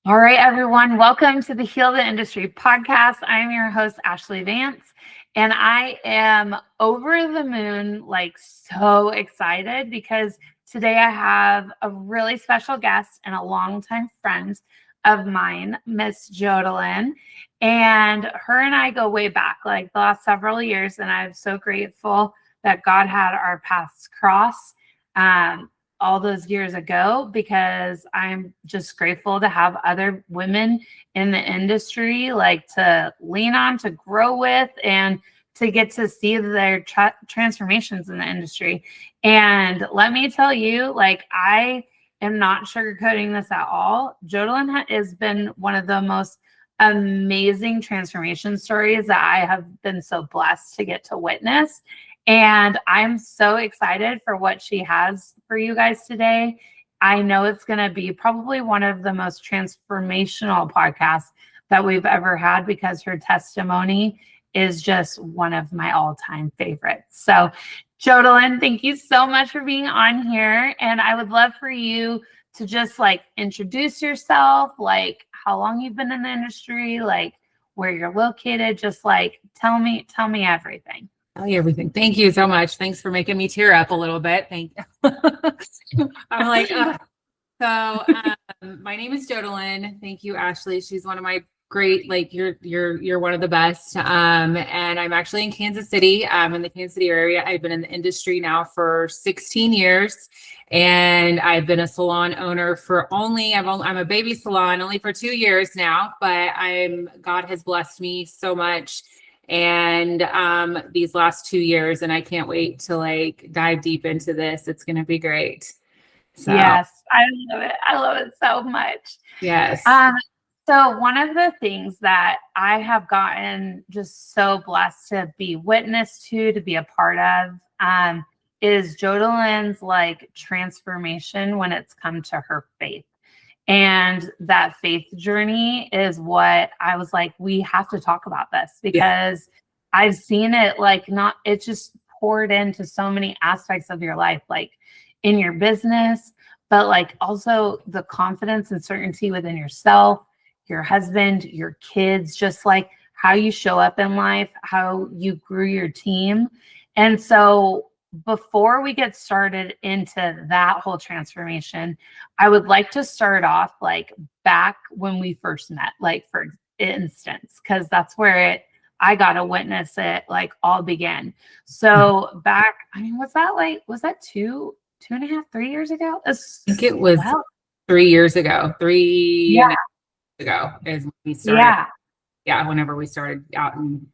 All right, everyone. Welcome to the Heal the Industry podcast. I'm your host, Ashlee Vance, and I am over the moon, like so excited because today I have a really special guest and a longtime friend of mine, Miss Jodalyn. And her and I go way back, like the last several years, and I'm so grateful that God had our paths cross. All those years ago because I'm just grateful to have other women in the industry like to lean on, to grow with, and to get to see their transformations in the industry. And let me tell you, like, I am not sugarcoating this at all. Jodalyn has been one of the most amazing transformation stories that I have been so blessed to get to witness. And I'm so excited for what she has for you guys today. I know it's going to be probably one of the most transformational podcasts that we've ever had because her testimony is just one of my all-time favorites. So, Jodalyn, thank you so much for being on here. And I would love for you to just like introduce yourself, like how long you've been in the industry, like where you're located, just like tell me everything. Oh, everything. Thank you so much. Thanks for making me tear up a little bit. Thank you. I'm like, my name is Jodalyn. Thank you, Ashlee. She's one of my great, like you're one of the best. And I'm actually in Kansas City. In the Kansas City area. I've been in the industry now for 16 years. And I've been a salon owner for I'm a baby salon only for 2 years now, but God has blessed me so much. And these last 2 years, and I can't wait to like dive deep into this. It's going to be great. So yes, I love it. I love it so much. Yes. So one of the things that I have gotten just so blessed to be witness to be a part of, is Jodalyn's like transformation when it's come to her faith. And that faith journey is what I was like, we have to talk about this because I've seen it it's just poured into so many aspects of your life, like in your business, but like also the confidence and certainty within yourself, your husband, your kids, just like how you show up in life, how you grew your team. And so before we get started into that whole transformation, I would like to start off like back when we first met, like for instance, because that's where I got to witness it like all began. So back, I mean, was that two and a half, 3 years ago? I think it was 3 years ago, three and a half years ago is when we started. Yeah. Whenever we started out and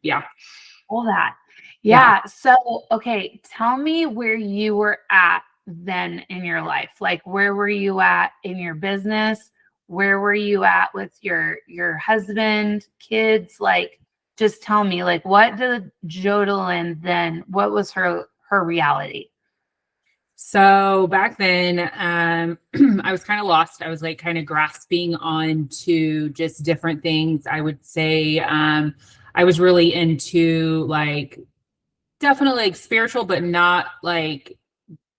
all that. Yeah. So, okay, tell me where you were at then in your life. Like, where were you at in your business? Where were you at with your husband, kids? Like, just tell me, like, what did Jodalyn then? What was her reality? So back then, I was kind of lost. I was like kind of grasping on to just different things. I would say I was really into like definitely like spiritual, but not like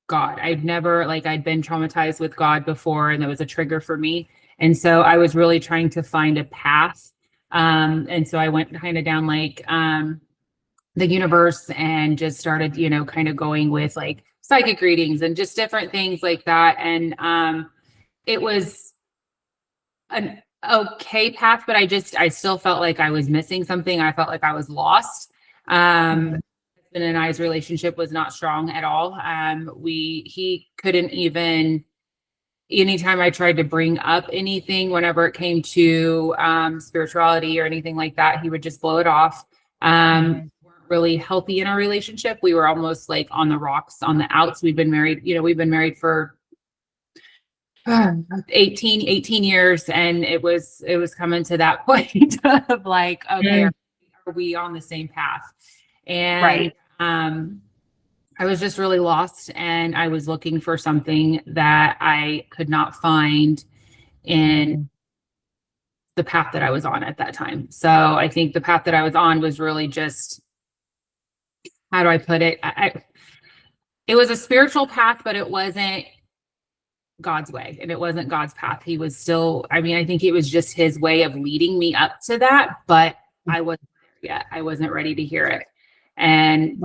God. I'd been traumatized with God before, and that was a trigger for me. And so I was really trying to find a path. And so I went kind of down like the universe and just started, kind of going with like psychic readings and just different things like that. And it was an okay path, but I still felt like I was missing something. I felt like I was lost. Husband and I's relationship was not strong at all. He couldn't even, anytime I tried to bring up anything, whenever it came to spirituality or anything like that, he would just blow it off. Weren't really healthy in our relationship. We were almost like on the rocks, on the outs. We've been married for 18 years, and it was coming to that point of like, okay, are we on the same path? And I was just really lost, and I was looking for something that I could not find in the path that I was on at that time. So I think the path that I was on was really just, how do I put it? It was a spiritual path, but it wasn't God's way and it wasn't God's path. He was still, I mean, I think it was just his way of leading me up to that, but I wasn't there yet. I wasn't ready to hear it. And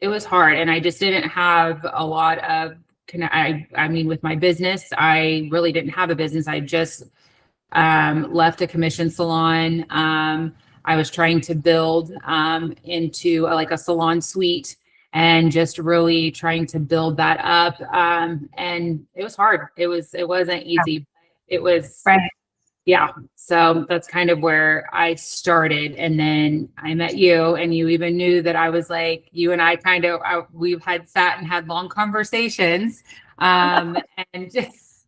it was hard. And I just didn't have a lot of I mean, with my business, I really didn't have a business. I just left a commission salon. I was trying to build into like a salon suite and just really trying to build that up. And it was hard. It wasn't easy. It was, Right. yeah. So that's kind of where I started. And then I met you, and you even knew that I was like, you and I kind of, we've had sat and had long conversations. And just,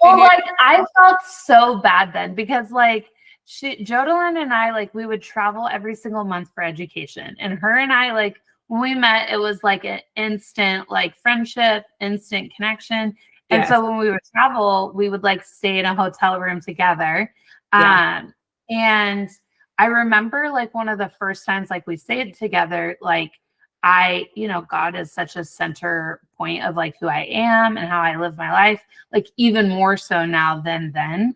Well, like I felt so bad then because like Jodalyn and I, like we would travel every single month for education. And her and I, like when we met, it was like an instant like friendship, instant connection. And yes. so when we would travel, we would like stay in a hotel room together. Yeah. And I remember like one of the first times like we stayed together, like you know, God is such a center point of like who I am and how I live my life, like even more so now than then,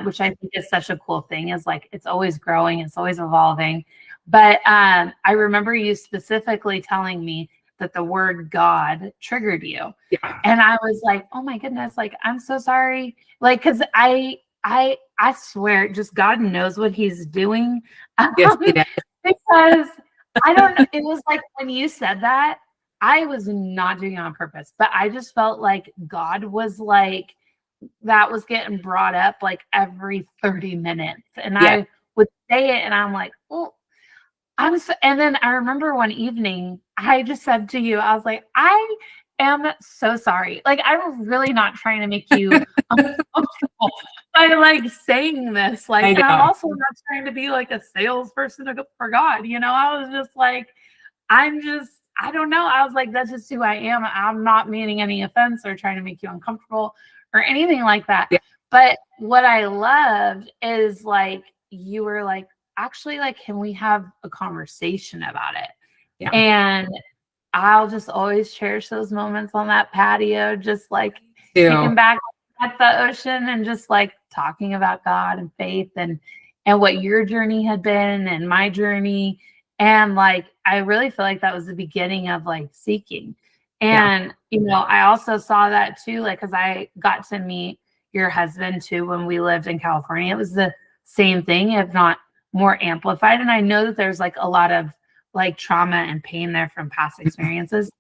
which I think is such a cool thing, is like, it's always growing, it's always evolving. But I remember you specifically telling me that the word God triggered you. Yeah. And I was like, oh my goodness, like, I'm so sorry. Like, cause I swear just God knows what he's doing. Yes, he does. Because I don't know. It was like when you said that, I was not doing it on purpose, but I just felt like God was like, that was getting brought up like every 30 minutes. And I would say it and I'm like, oh, and then I remember one evening, I just said to you, I was like, I am so sorry. Like, I'm really not trying to make you uncomfortable by like saying this. Like, and I'm also not trying to be like a salesperson for God. You know, I was just like, I don't know. I was like, that's just who I am. I'm not meaning any offense or trying to make you uncomfortable or anything like that. Yeah. But what I loved is like, you were like, actually, like, can we have a conversation about it? Yeah. And I'll just always cherish those moments on that patio, just like kicking back at the ocean and just like talking about God and faith and what your journey had been and my journey. And like, I really feel like that was the beginning of like seeking. And, you know, I also saw that too, like, cause I got to meet your husband too, when we lived in California. It was the same thing, if not more amplified. And I know that there's like a lot of like trauma and pain there from past experiences,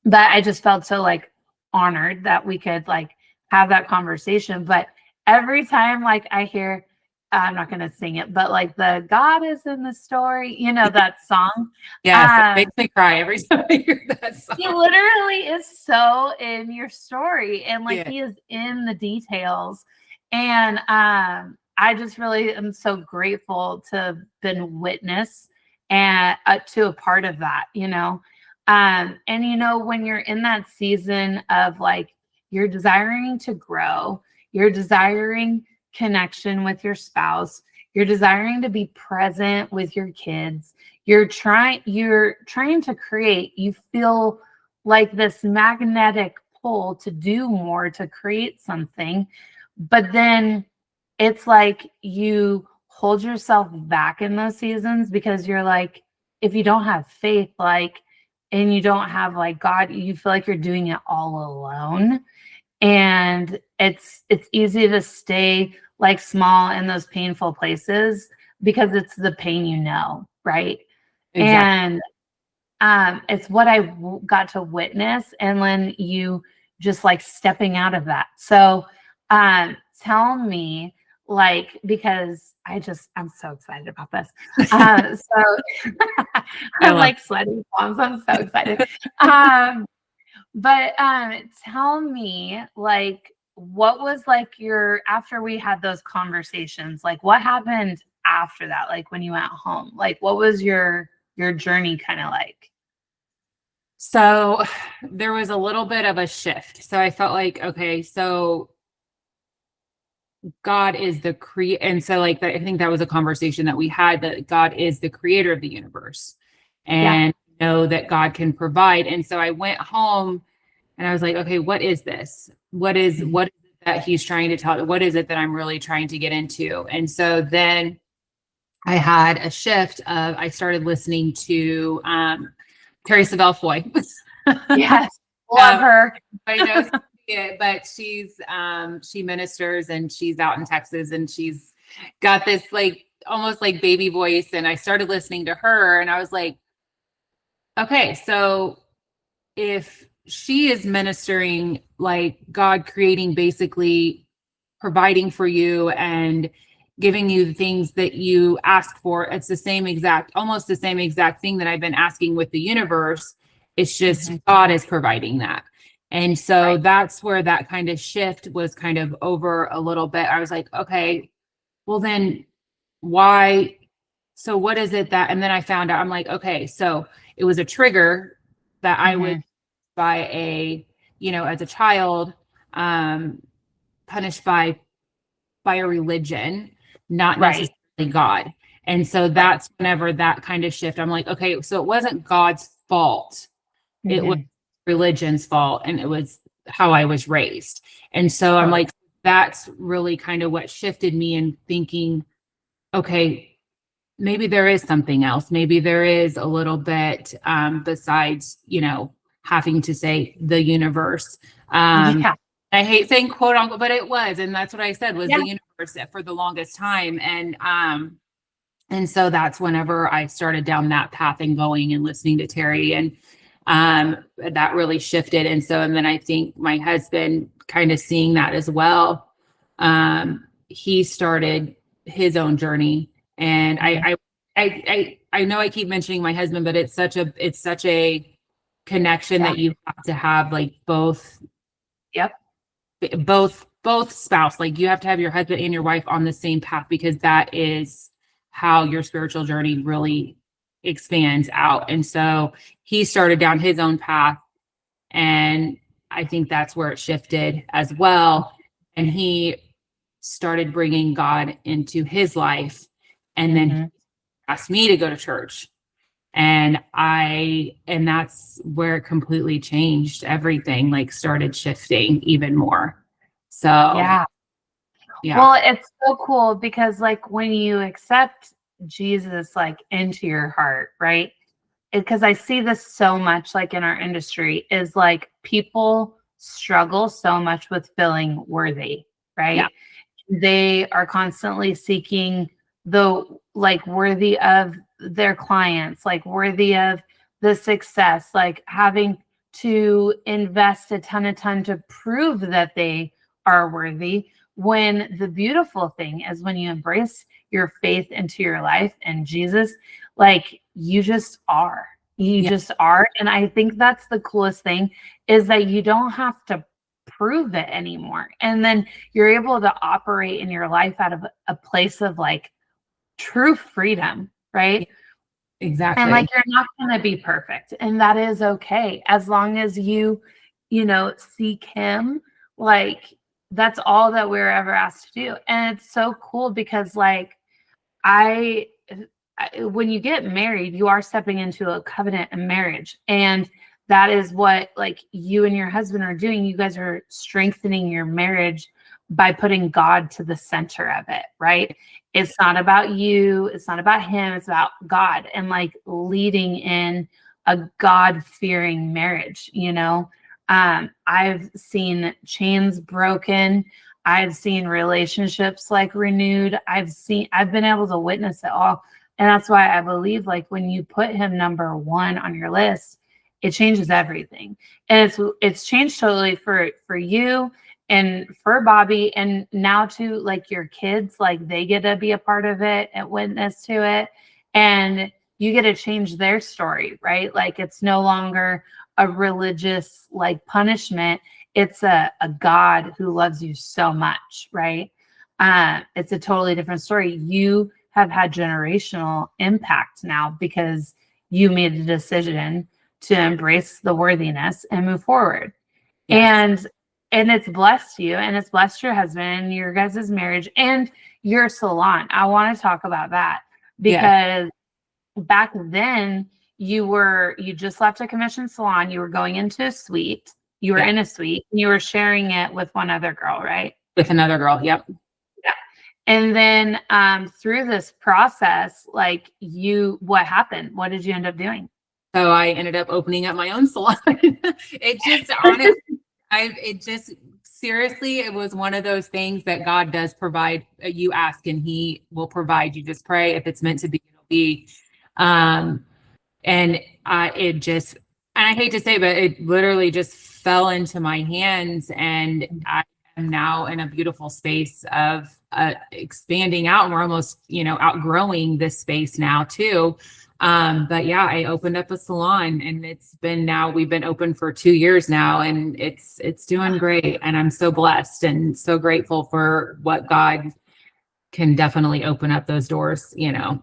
but I just felt so like honored that we could like have that conversation. But every time like I hear, I'm not going to sing it, but like the God is in the story, you know, that song. Yes, it makes me cry every time I hear that song. He literally is so in your story, and like he is in the details. And I just really am so grateful to have been witness and to a part of that, you know. And you know, when you're in that season of like you're desiring to grow, you're desiring connection with your spouse, you're desiring to be present with your kids, you're trying to create, you feel like this magnetic pull to do more, to create something, but then it's like you hold yourself back in those seasons because you're like, if you don't have faith, like, and you don't have like God, you feel like you're doing it all alone. And it's easy to stay like small in those painful places because it's the pain, you know, right? Exactly. And it's what I got to witness, and then you just like stepping out of that. So tell me, like, because I'm so excited about this. So I'm like sweating palms. I'm so excited. But tell me, like, what was like after we had those conversations, like what happened after that? Like when you went home, like what was your journey kind of like? So there was a little bit of a shift. So I felt like, okay, so God is the and so like I think that was a conversation that we had, that God is the creator of the universe, and know that God can provide. And so I went home and I was like, okay, what is this? what is it that he's trying to tell? What is it that I'm really trying to get into? And so then I had a shift of, I started listening to Terry Savelle Foy. Yes. Love her. I know it, but she ministers and she's out in Texas and she's got this like almost like baby voice. And I started listening to her and I was like, okay, so if she is ministering like God creating, basically providing for you and giving you the things that you ask for, it's the same exact, almost the same exact thing that I've been asking with the universe. It's just God is providing that. And so that's where that kind of shift was kind of over a little bit. I was like, okay, well then why? So what is it that, and then I found out, I'm like, okay, so it was a trigger that I was by as a child, punished by a religion, not necessarily God. And so that's whenever that kind of shift, I'm like, okay, so it wasn't God's fault. It was religion's fault. And it was how I was raised. And so I'm like, that's really kind of what shifted me in thinking, okay, maybe there is something else. Maybe there is a little bit besides, having to say the universe. I hate saying quote unquote, but it was, and that's what I said was the universe for the longest time. And so that's whenever I started down that path and going and listening to Terry, and that really shifted. And then I think my husband kind of seeing that as well. He started his own journey, and I know I keep mentioning my husband, but it's such a connection that you have to have, like both spouse, like you have to have your husband and your wife on the same path, because that is how your spiritual journey really expands out. And so he started down his own path, and I think that's where it shifted as well. And he started bringing God into his life, and then he asked me to go to church. And that's where it completely changed everything, like started shifting even more. So, yeah. Well, it's so cool because like when you accept Jesus, like into your heart, right? Because I see this so much like in our industry is like people struggle so much with feeling worthy, right? Yeah. They are constantly seeking the like worthy of their clients, like worthy of the success, like having to invest a ton to prove that they are worthy, when the beautiful thing is when you embrace your faith into your life and Jesus, like you just are. You just are. And I think that's the coolest thing is that you don't have to prove it anymore. And then you're able to operate in your life out of a place of like true freedom, right? Exactly. And like you're not going to be perfect, and that is okay as long as you seek him. Like that's all that we're ever asked to do. And it's so cool because like when you get married, you are stepping into a covenant and marriage, and that is what like you and your husband are doing. You guys are strengthening your marriage by putting God to the center of it, right? It's not about you. It's not about him. It's about God, and like leading in a God-fearing marriage, I've seen chains broken. I've seen relationships like renewed. I've been able to witness it all. And that's why I believe like when you put him number one on your list, it changes everything. And it's changed totally for you and for Bobby, and now to like your kids, like they get to be a part of it and witness to it. And you get to change their story, right? Like it's no longer a religious like punishment. It's a God who loves you so much, right? It's a totally different story. You have had generational impact now because you made a decision to embrace the worthiness and move forward. Yes. And it's blessed you, and it's blessed your husband and your guys' marriage and your salon. I want to talk about that because back then you just left a commissioned salon. You were going into a suite, You were Yeah. in a suite and you were sharing it with one other girl, right? With another girl. Yep. Yeah. And then through this process, like what happened? What did you end up doing? So I ended up opening up my own salon. It just honestly, seriously, it was one of those things that God does provide. You ask and he will provide. You just pray. If it's meant to be, it'll be. And I hate to say, but it literally just fell into my hands, and I am now in a beautiful space of expanding out, and we're almost, outgrowing this space now too. But yeah, I opened up a salon, and we've been open for 2 years now, and it's doing great. And I'm so blessed and so grateful for what God can definitely open up those doors,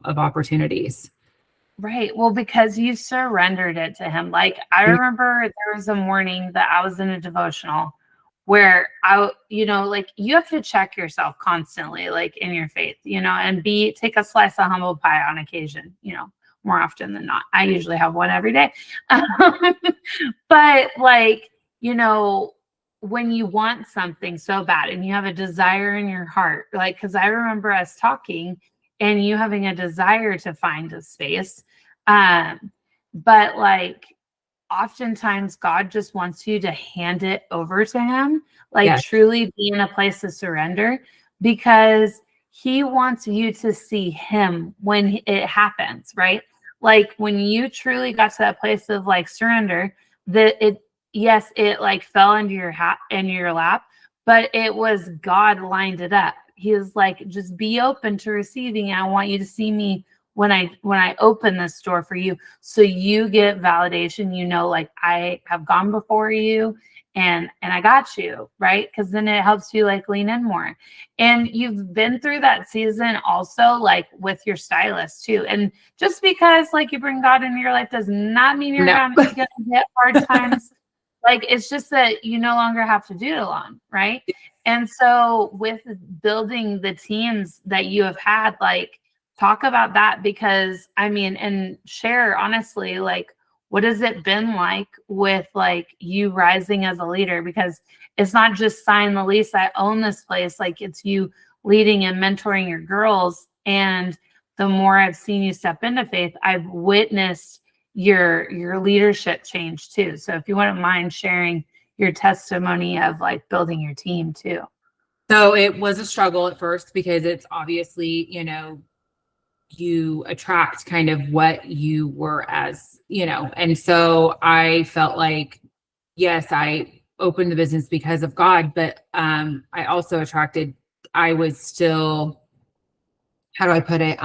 of opportunities. Right. Well, because you surrendered it to him. Like I remember there was a morning that I was in a devotional where like you have to check yourself constantly, like in your faith, and take a slice of humble pie on occasion, more often than not. I usually have one every day. But like, when you want something so bad and you have a desire in your heart, like, because I remember us talking and you having a desire to find a space. But like, oftentimes God just wants you to hand it over to him, like Yes. truly be in a place of surrender, because he wants you to see him when it happens, right? Like when you truly got to that place of like surrender, it like fell into your lap, but it was God lined it up. He was like, just be open to receiving. I want you to see me when I open this door for you, so you get validation, like I have gone before you and I got you, right? Because then it helps you like lean in more. And you've been through that season also, like with your stylist too. And just because like you bring God into your life does not mean you're gonna hit hard times. Like it's just that you no longer have to do it alone, right? And so with building the teams that you have had, like talk about that, because and share honestly, like what has it been like with like you rising as a leader? Because it's not just sign the lease, I own this place, like it's you leading and mentoring your girls. And the more I've seen you step into faith, I've witnessed your leadership change too. So if you wouldn't mind sharing your testimony of like building your team too. So it was a struggle at first, because it's obviously, you attract kind of what you were as, and so I felt like, yes, I opened the business because of God, but I also I was still, how do I put it?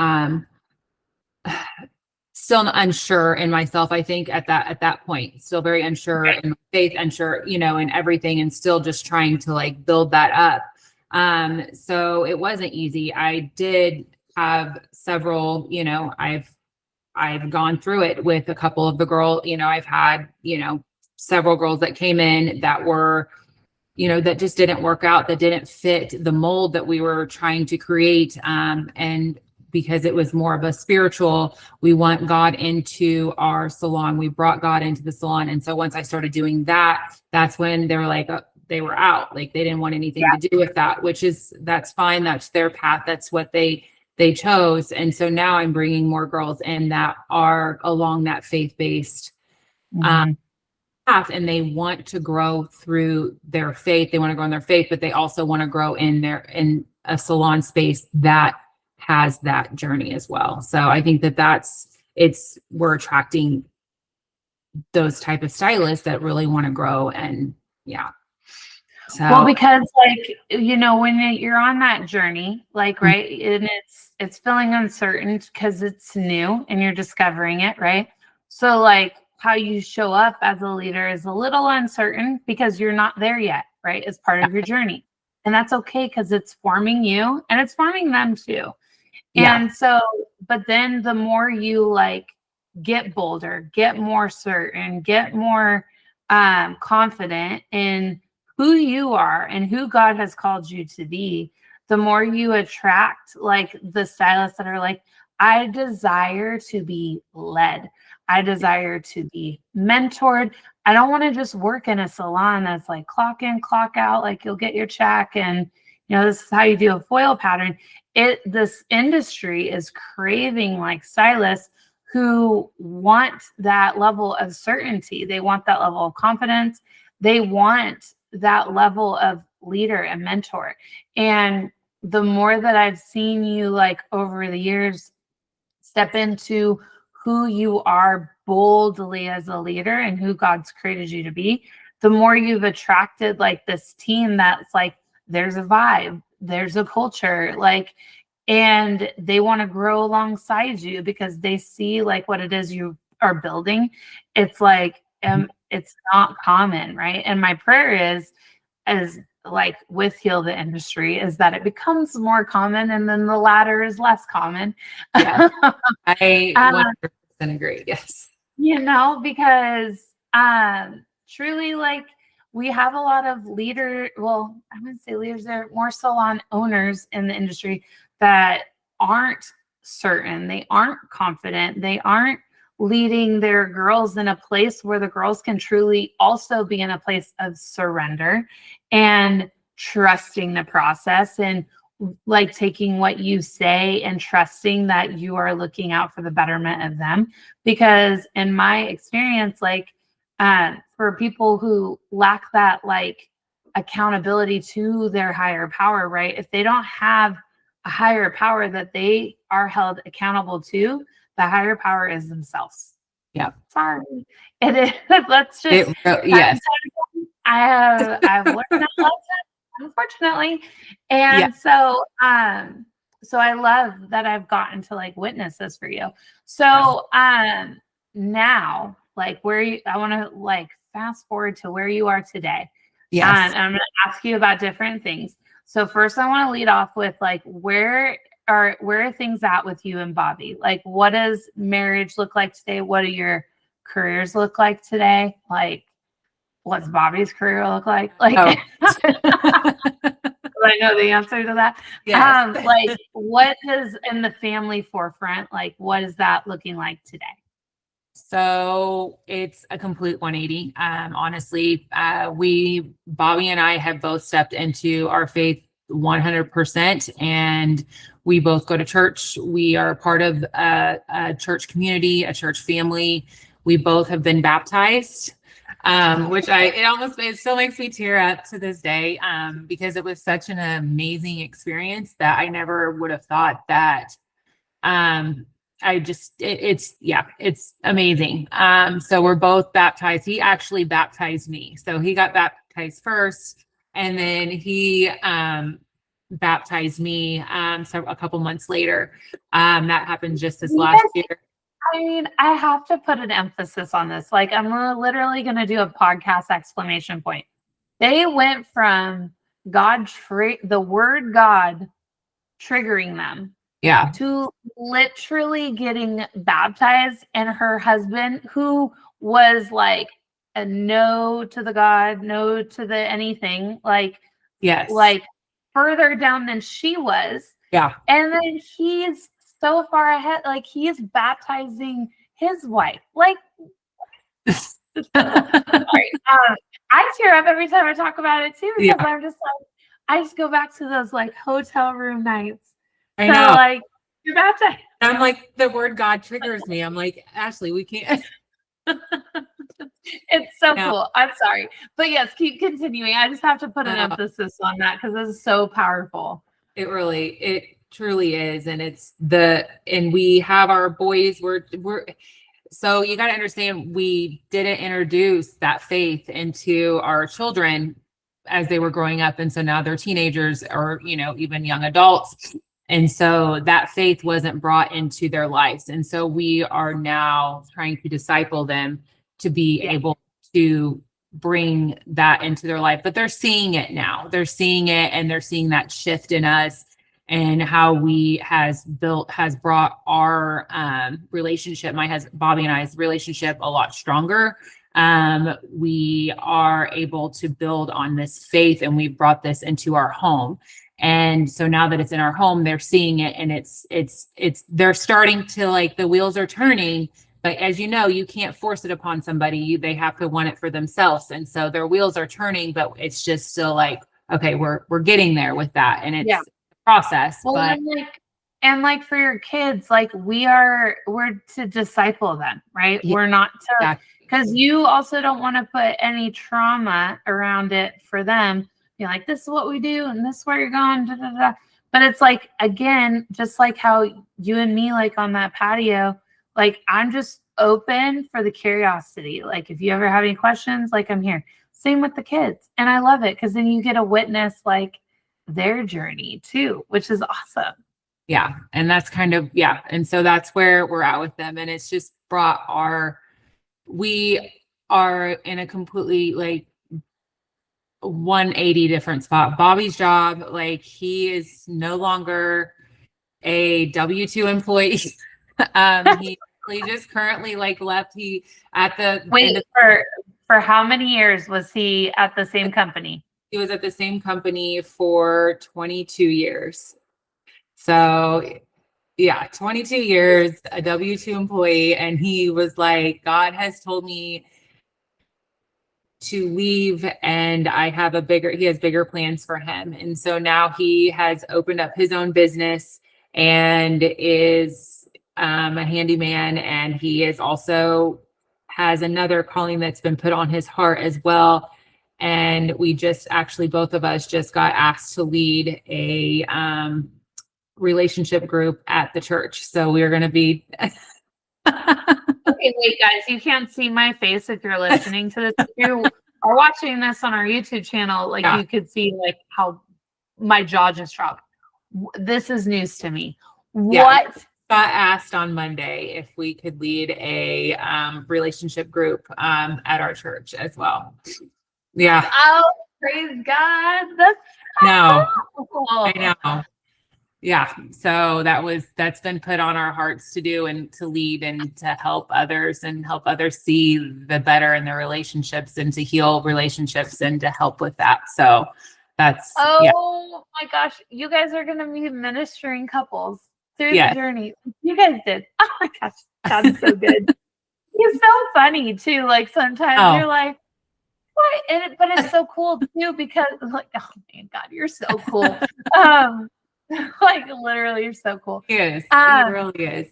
Still unsure in myself, I think at that point, still very unsure in my faith, unsure, in everything, and still just trying to like build that up. So it wasn't easy. I did have several, I've gone through it with a couple of the girls, I've had, several girls that came in that were, that just didn't work out, that didn't fit the mold that we were trying to create. And because it was more of a spiritual, we want God into our salon. We brought God into the salon. And so once I started doing that, that's when they were like, they were out. Like they didn't want anything to do with that, that's fine. That's their path. That's what they chose. And so now I'm bringing more girls in that are along that faith-based path, and they want to grow through their faith. They want to grow in their faith, but they also want to grow in a salon space that has that journey as well. So I think we're attracting those type of stylists that really want to grow. And yeah. So, well, because like, when you're on that journey, like, right. And it's feeling uncertain because it's new and you're discovering it. Right. So like how you show up as a leader is a little uncertain because you're not there yet. Right. It's part of your journey, and that's okay, because it's forming you and it's forming them too. And so, but then the more you like get bolder, get more certain, get more confident in who you are and who God has called you to be, the more you attract like the stylists that are like, I desire to be led. I desire to be mentored. I don't want to just work in a salon that's like clock in, clock out, like you'll get your check and this is how you do a foil pattern. This industry is craving like stylists who want that level of certainty. They want that level of confidence. They want that level of leader and mentor. And the more that I've seen you like over the years step into who you are boldly as a leader and who God's created you to be, the more you've attracted like this team that's like, there's a vibe, there's a culture, like, and they want to grow alongside you because they see like what it is you are building. It's like, it's not common, right? And my prayer is, as like with Heal the Industry, is that it becomes more common and then the latter is less common. Yeah, I 100% agree. Yes. Because truly, like, we have a lot of I wouldn't say leaders, they're more salon owners in the industry that aren't certain, they aren't confident, they aren't leading their girls in a place where the girls can truly also be in a place of surrender and trusting the process and like taking what you say and trusting that you are looking out for the betterment of them. Because in my experience, like for people who lack that like accountability to their higher power, right? If they don't have a higher power that they are held accountable to, the higher power is themselves. Yeah. Sorry. It is. Let's just. Yes. I've learned that lesson, unfortunately. And so I love that I've gotten to like witness this for you. So now like I want to like fast forward to where you are today. Yes. And I'm going to ask you about different things. So first I want to lead off with like, where are things at with you and Bobby? Like, what does marriage look like today? What do your careers look like today? Like, what's Bobby's career look like? Like, I know the answer to that. Yes. Like, what is in the family forefront? Like, what is that looking like today? So it's a complete 180. Honestly, Bobby and I have both stepped into our faith 100%, and we both go to church. We are part of a church community, a church family. We both have been baptized, which it still makes me tear up to this day, because it was such an amazing experience that I never would have thought that, it's amazing. So we're both baptized. He actually baptized me. So he got baptized first, and then he baptized me so a couple months later. That happened just this last year. I mean, I have to put an emphasis on this. Like, I'm literally going to do a podcast exclamation point. They went from the word God triggering them, to literally getting baptized, and her husband, who was like a no to the God, no to the anything, like, like further down than she was. Yeah. And then he's so far ahead, like he's baptizing his wife. Like, sorry. I tear up every time I talk about it too, because I'm just like, I just go back to those like hotel room nights. I know. Like, you're baptized. I'm like, the word God triggers me. I'm like, Ashlee, we can't. It's so cool. I'm sorry. But yes, keep continuing. I just have to put an emphasis on that because this is so powerful. It truly is. And we have our boys, so you got to understand, we didn't introduce that faith into our children as they were growing up. And so now they're teenagers or, even young adults. And so that faith wasn't brought into their lives. And so we are now trying to disciple them to be able to bring that into their life. But they're seeing it now. They're seeing it, and they're seeing that shift in us and how has brought our relationship, Bobby and I's relationship, a lot stronger. We are able to build on this faith, and we've brought this into our home. And so now that it's in our home, they're seeing it, and they're starting to, like, the wheels are turning But as you know, you can't force it upon somebody. They have to want it for themselves. And so their wheels are turning, but it's just still like, okay, we're getting there with that. And it's Yeah. a process. Well, But and like for your kids, like we're to disciple them, right? yeah, We're not to, exactly. because you also don't want to put any trauma around it for them. You're like, this is what we do, and this is where you're going. Da, da, da. But it's like, again, just like how you and me, like on that patio, like I'm just open for the curiosity. Like if you ever have any questions, like I'm here. Same with the kids. And I love it because then you get to witness like their journey too, which is awesome. Yeah. And that's kind of, yeah. And so that's where we're at with them. And it's just brought we are in a completely like 180 different spot. Bobby's job, like he is no longer a W-2 employee. He just currently like left. He at the Wait, for how many years was he at the same company? He was at the same company for 22 years. So yeah, 22 years, a W-2 employee. And he was like, God has told me to leave, and he has bigger plans for him. And so now he has opened up his own business and is a handyman. And he is also has another calling that's been put on his heart as well. And we just actually, both of us just got asked to lead a relationship group at the church. So we're going to be. Okay, wait, guys, you can't see my face if you're listening to this. If you are watching this on our YouTube channel, like you could see like how my jaw just dropped. This is news to me. What? Got asked on Monday if we could lead a relationship group at our church as well. Yeah. Oh, praise God. That's cool. I know. Yeah. So that's been put on our hearts to do and to lead and to help others see the better in their relationships and to heal relationships and to help with that. So that's, my gosh. You guys are going to be ministering couples through the journey. You guys did. Oh my gosh. That's so good. He's so funny too. Like sometimes you're like, what? But it's so cool too, because like, oh man, God, you're so cool. Like literally you're so cool. He is. He really is.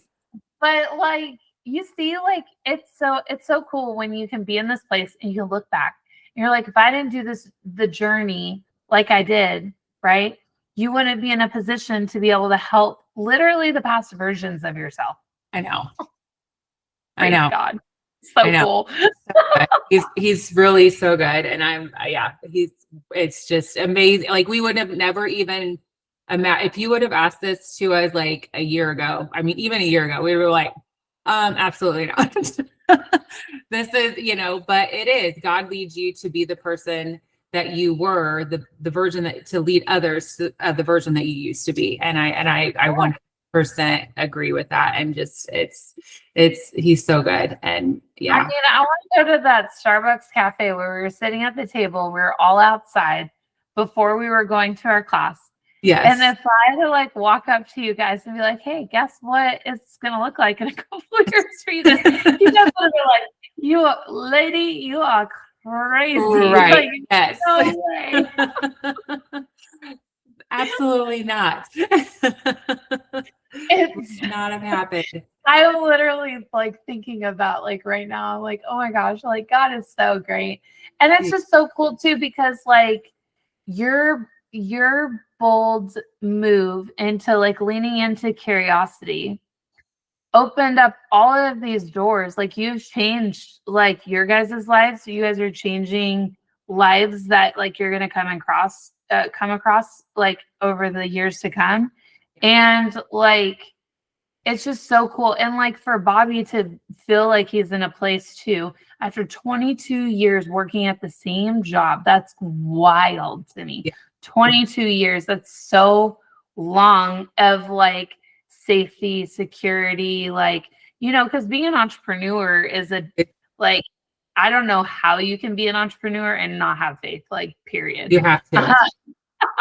But like you see, like it's so cool when you can be in this place and you look back and you're like, if I didn't do the journey like I did, right? You wouldn't be in a position to be able to help literally the past versions of yourself. I know. I know. God. So cool. He's really so good. And it's just amazing. Like we would have never even if you would have asked this to us like a year ago, I mean, even a year ago, we were like, absolutely not. This is, but it is, God leads you to be the person that you were, the version to lead others to the version that you used to be. And I 100% agree with that. And just, he's so good. And yeah. I mean, I want to go to that Starbucks cafe where we were sitting at the table. We were all outside before we were going to our class. Yes. And if I had to like walk up to you guys and be like, hey, guess what it's going to look like in a couple of years for you? You guys would have been like, you lady, you are crazy. Right. Like, yes. No way. Absolutely not. It's not have happened. I'm literally like thinking about like right now, I'm like, oh my gosh, like God is so great. And it's just so cool too, because like your bold move into like leaning into curiosity opened up all of these doors. Like you've changed like your guys' lives. So you guys are changing lives that like you're gonna come across like over the years to come. And like it's just so cool. And like for Bobby to feel like he's in a place too after 22 years working at the same job, that's wild to me. Yeah. 22 years, that's so long of like safety, security, like, because being an entrepreneur is like, I don't know how you can be an entrepreneur and not have faith, like, period. You have to.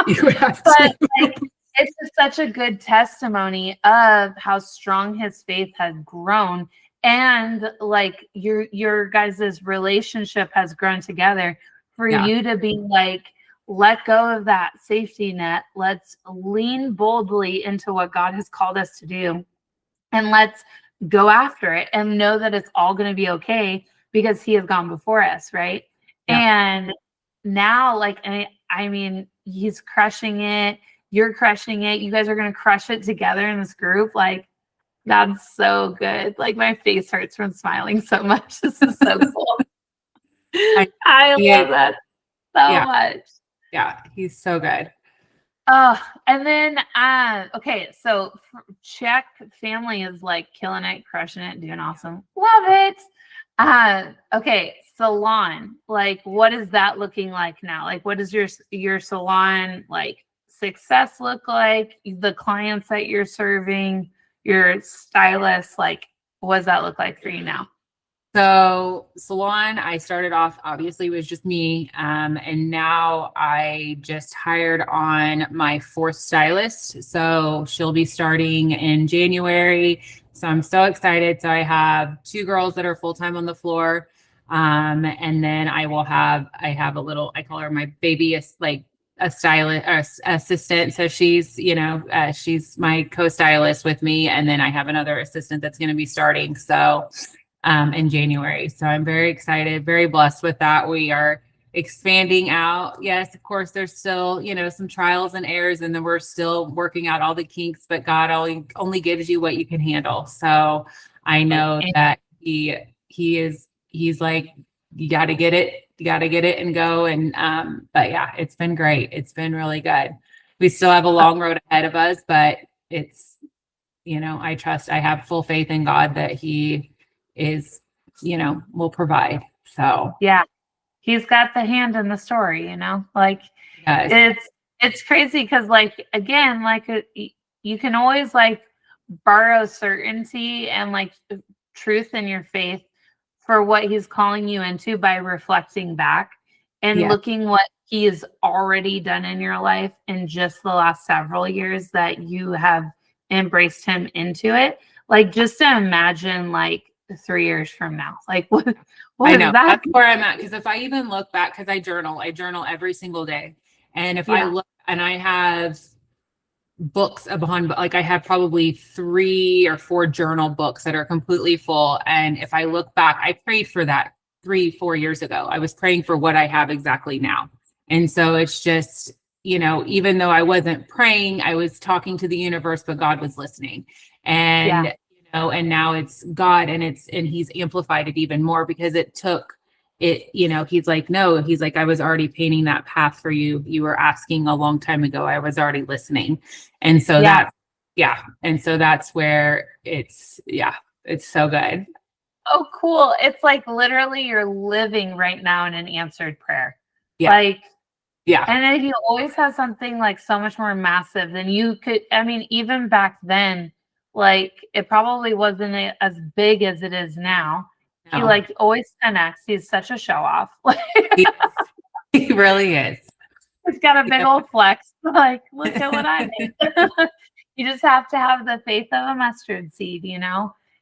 You have to. But like, it's just such a good testimony of how strong his faith has grown and like your guys' relationship has grown together, for Yeah. you to be like, let go of that safety net, let's lean boldly into what God has called us to do, and let's go after it and know that it's all going to be okay because he has gone before us, right? Yeah. And now, like, I mean, he's crushing it, you're crushing it, you guys are going to crush it together in this group. Like, that's so good. Like, my face hurts from smiling so much. This is so cool. I love that so much. Yeah, he's so good. Oh, and then okay, so check, family is like killing it, crushing it, doing awesome. Love it. Okay, salon. Like, what is that looking like now? Like, what does your salon like success look like? The clients that you're serving, your stylists, like, what does that look like for you now? So salon, I started off, obviously, was just me. And now I just hired on my fourth stylist. So she'll be starting in January. So I'm so excited. So I have two girls that are full-time on the floor. And then I have a little, I call her my baby, like a stylist or assistant. So she's, she's my co-stylist with me. And then I have another assistant that's going to be starting. So in January. So I'm very excited, very blessed with that. We are expanding out. Yes, of course, there's still, some trials and errors, and then we're still working out all the kinks, but God only gives you what you can handle. So I know that he's like, you got to get it and go. And, but yeah, it's been great. It's been really good. We still have a long road ahead of us, but it's, I have full faith in God that he is, will provide. So Yeah, he's got the hand in the story, like, yes. it's crazy because, like, again, like, you can always like borrow certainty and like truth in your faith for what he's calling you into by reflecting back and looking what he has already done in your life in just the last several years that you have embraced him into it. Like, just to imagine, like, 3 years from now, like, what I know that? that's where I'm at. Because if I even look back, because I journal every single day. And if I look, and I have books upon, like, I have probably 3 or 4 journal books that are completely full. And if I look back, I prayed for that 3-4 years ago. I was praying for what I have exactly now. And so it's just, even though I wasn't praying, I was talking to the universe, but God was listening. And and now it's God, and he's amplified it even more because it took it, he's like, no, he's like, I was already painting that path for you. You were asking a long time ago. I was already listening. And so and so that's where it's so good. Oh, cool. It's like literally you're living right now in an answered prayer. Yeah. Like, yeah. And then he always has something like so much more massive than you could. I mean, even back then, like, it probably wasn't as big as it is now. No. He like always 10x. He's such a show off. He really is. He's got a big old flex. Like, look at what I made. You just have to have the faith of a mustard seed,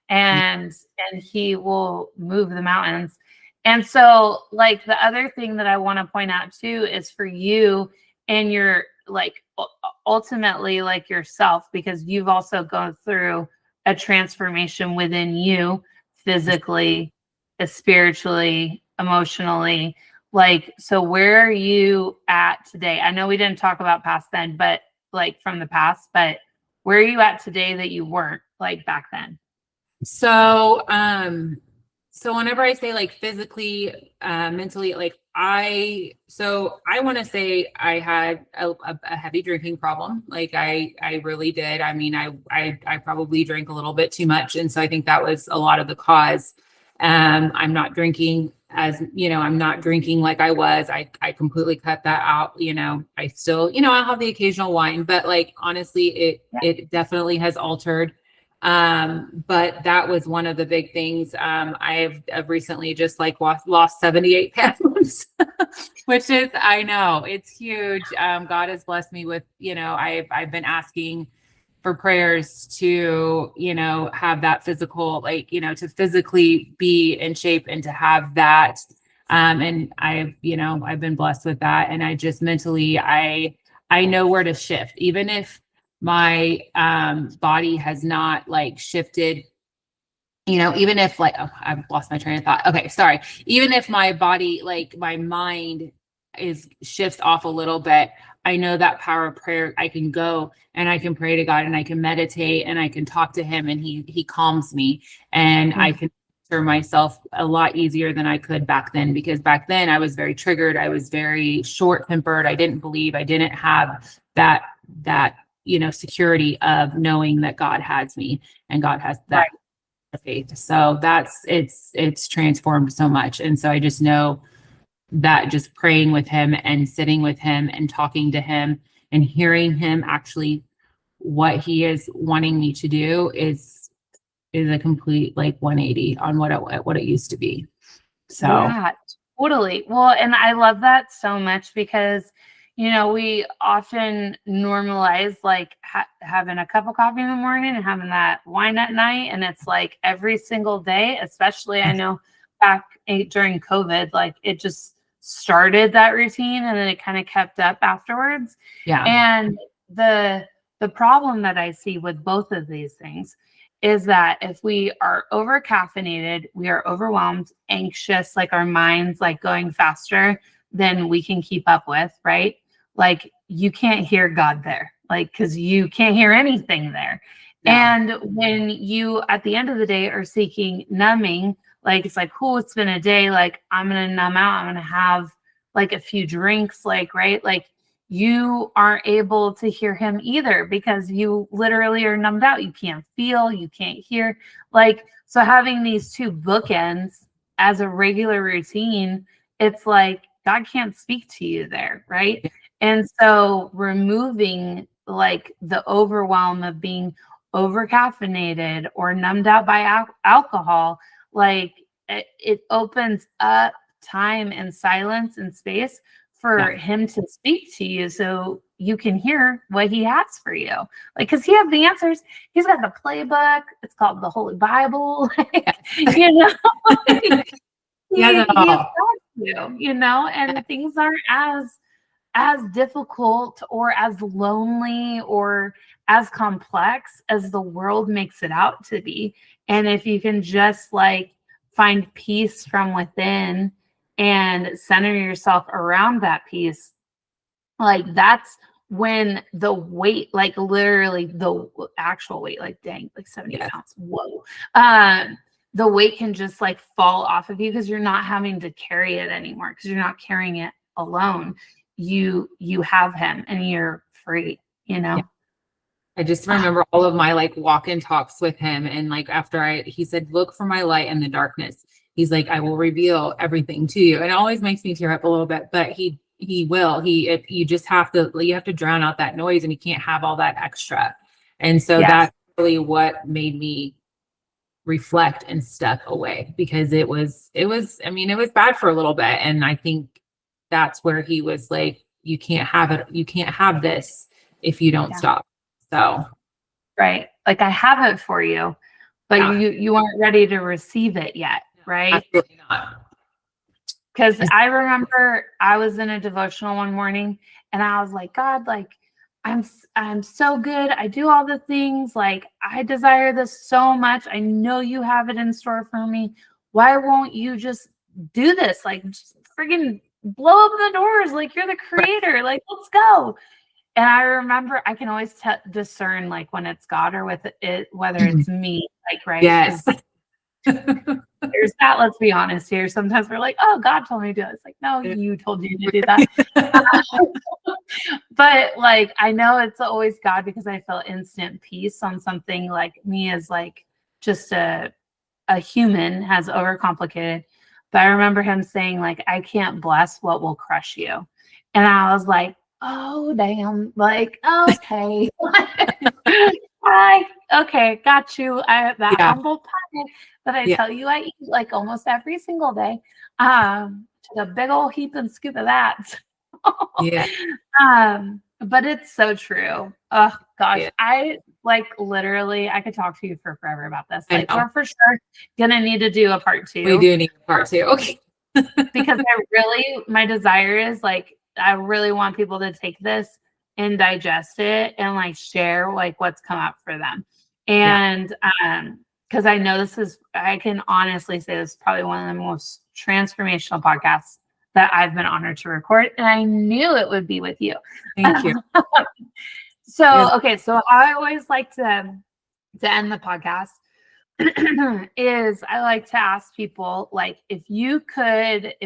and he will move the mountains. And so, like, the other thing that I want to point out too is for you and your, like, ultimately, like, yourself, because you've also gone through a transformation within you, physically, spiritually, emotionally. Like, so where are you at today? I know we didn't talk about past then, but like from the past, but where are you at today that you weren't like back then? So, so whenever I say like physically, mentally, like I want to say I had a heavy drinking problem. Like I really did. I mean, I probably drank a little bit too much. And so I think that was a lot of the cause. I'm not drinking I'm not drinking like I was. I completely cut that out. I still, I'll have the occasional wine, but like, honestly, it definitely has altered. But that was one of the big things. I've recently just like lost 78 pounds, which is, I know it's huge. God has blessed me with, I've been asking for prayers to, have that physical, to physically be in shape and to have that. And I've been blessed with that. And I just mentally, I know where to shift, even if my body has not like shifted, even if like, oh, I've lost my train of thought. Okay, sorry. Even if my body, like my mind shifts off a little bit, I know that power of prayer. I can go and I can pray to God and I can meditate and I can talk to him and he calms me, and I can answer myself a lot easier than I could back then, because back then I was very triggered. I was very short tempered. I didn't have that, security of knowing that God has me and God has that faith. So it's transformed so much. And so I just know that just praying with him and sitting with him and talking to him and hearing him actually what he is wanting me to do is a complete like 180 on what it used to be. So yeah, totally. Well, and I love that so much because we often normalize like having a cup of coffee in the morning and having that wine at night, and it's like every single day. Especially I know back during COVID, like it just started that routine and then it kind of kept up afterwards. Yeah. And the problem that I see with both of these things is that if we are over caffeinated, we are overwhelmed, anxious, like our minds like going faster than we can keep up with, right? Like you can't hear God there, like, because you can't hear anything there. Yeah. And when you at the end of the day are seeking numbing, like it's like, oh, it's been a day, like I'm gonna numb out, I'm gonna have like a few drinks, like, right, like you aren't able to hear him either because you literally are numbed out. You can't feel, you can't hear. Like, so having these two bookends as a regular routine, it's like God can't speak to you there, right? And so removing like the overwhelm of being over caffeinated or numbed out by alcohol, like it opens up time and silence and space for him to speak to you so you can hear what he has for you. Like, because he has the answers. He's got the playbook. It's called the Holy Bible. Like, he has you, and things aren't as difficult or as lonely or as complex as the world makes it out to be. And if you can just like find peace from within and center yourself around that peace, like that's when the weight, like literally the actual weight, like dang, like 70 pounds, whoa, the weight can just like fall off of you because you're not having to carry it anymore, because you're not carrying it alone. You have him and you're free, I just remember all of my like walk-in talks with him, and like after he said, look for my light in the darkness. He's like, I will reveal everything to you. And it always makes me tear up a little bit, but he will. You just have to drown out that noise, and you can't have all that extra. And so that's really what made me reflect and step away, because it was bad for a little bit. And I think that's where he was like, you can't have it. You can't have this if you don't stop. So, right. Like I have it for you, but you aren't ready to receive it yet. Right. Absolutely not. Because I remember I was in a devotional one morning and I was like, God, like I'm so good. I do all the things. Like I desire this so much. I know you have it in store for me. Why won't you just do this? Like just friggin' blow up the doors. Like you're the creator. Like let's go. And I remember I can always discern like when it's God or whether it's me. Like, right. Yes. There's that. Let's be honest here. Sometimes we're like, oh, God told me to do it. It's like, no, you told you to do that. But like, I know it's always God because I feel instant peace on something like me as like just a human has overcomplicated. But I remember him saying like, I can't bless what will crush you. And I was like, oh, damn. Like, okay. Okay, got you. That humble pie that I tell you I eat like almost every single day. To the big old heap and scoop of that. But it's so true. Oh gosh. Yeah, I like literally I could talk to you for forever about this. I Like know. we're for sure gonna need to do a part We two do need a part two. Okay. because my desire is like I really want people to take this and digest it and like share like what's come up for them. Yeah. And because I know I can honestly say this is probably one of the most transformational podcasts that I've been honored to record. And I knew it would be with you. Thank you. Yes. So okay, so I always like to end the podcast is I like to ask people like if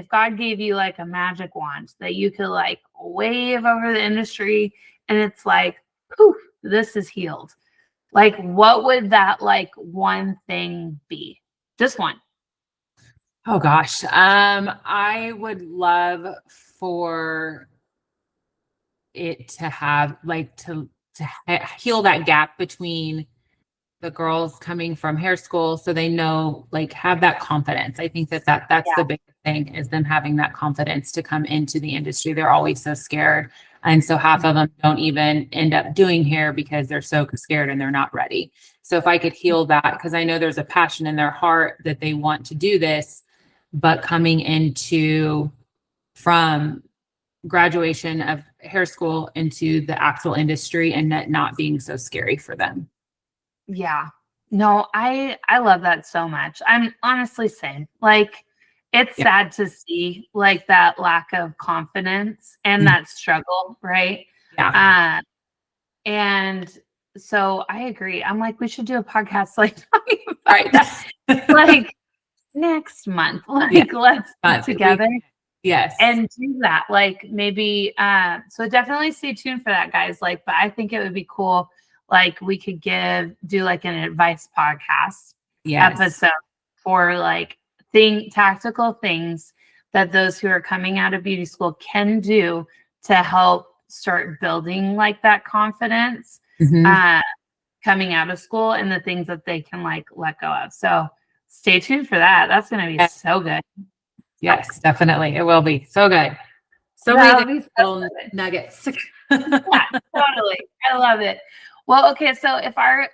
God gave you like a magic wand that you could like wave over the industry and it's like poof, this is healed. Like what would that like one thing be? Just one. Oh gosh. I would love for it to have like heal that gap between the girls coming from hair school so they know like have that confidence. I think that's the big thing is them having that confidence to come into the industry. They're always so scared. And so half of them don't even end up doing hair because they're so scared and they're not ready. So if I could heal that, because I know there's a passion in their heart that they want to do this, but coming into from graduation of hair school into the actual industry and that not being so scary for them. Yeah. No, I love that so much. I'm honestly same. Like it's Yeah. sad to see like that lack of confidence and that struggle, right? Yeah. And so I agree. I'm like, we should do a podcast like talking about Right. that. Like next month. Like Yeah. let's get together Yes. and do that. Like maybe so definitely stay tuned for that, guys. Like, but I think it would be cool. Like we could do like an advice podcast Yes. episode for like tactical things that those who are coming out of beauty school can do to help start building like that confidence coming out of school and the things that they can like let go of. So stay tuned for that. That's going to be so good. Yes, definitely. It will be so good. So That'll many be so little good. nuggets. Yeah, totally. I love it. Well, okay. So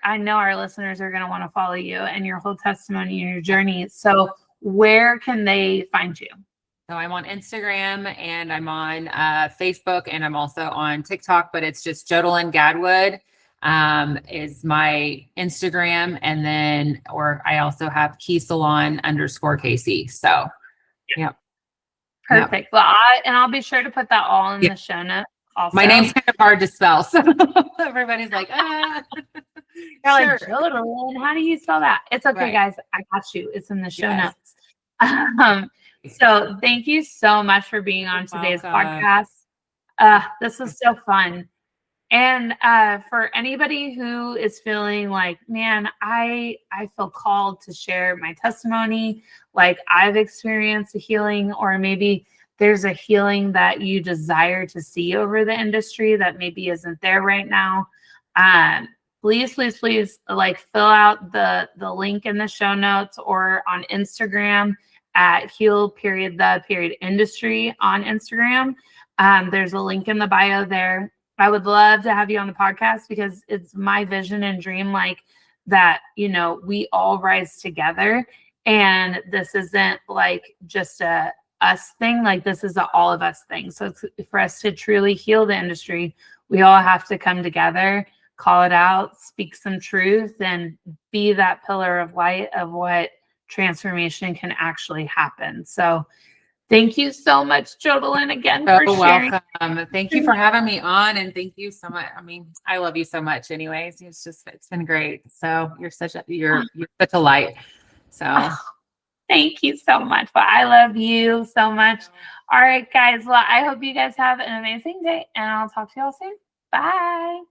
I know our listeners are going to want to follow you and your whole testimony and your journey. So where can they find you? So I'm on Instagram and I'm on Facebook and I'm also on TikTok, but it's just Jodalyn Gadwood is my Instagram. And then, or I also have Key Salon _KC. So, yeah. Perfect. Well, I'll be sure to put that all in the show notes. Also. My name's kind of hard to spell, so everybody's like, You're sure. like, Jodalyn, how do you spell that? It's okay, guys. I got you. It's in the show notes. So thank you so much for being on today's podcast. This is so fun. And for anybody who is feeling like, man, I feel called to share my testimony, like I've experienced a healing, or maybe there's a healing that you desire to see over the industry that maybe isn't there right now. Please like fill out the link in the show notes or on Instagram at heal_the_industry on Instagram. There's a link in the bio there. I would love to have you on the podcast because it's my vision and dream like that, we all rise together and this isn't like just a us thing, like this is an all of us thing. So it's, for us to truly heal the industry, we all have to come together, call it out, speak some truth, and be that pillar of light of what transformation can actually happen. So thank you so much, Jodalyn, again for sharing. Welcome. Thank you for having me on, and thank you so much. I mean, I love you so much. Anyways, it's been great. So you're such a light. So thank you so much. Well, I love you so much. All right, guys. Well, I hope you guys have an amazing day, and I'll talk to y'all soon. Bye.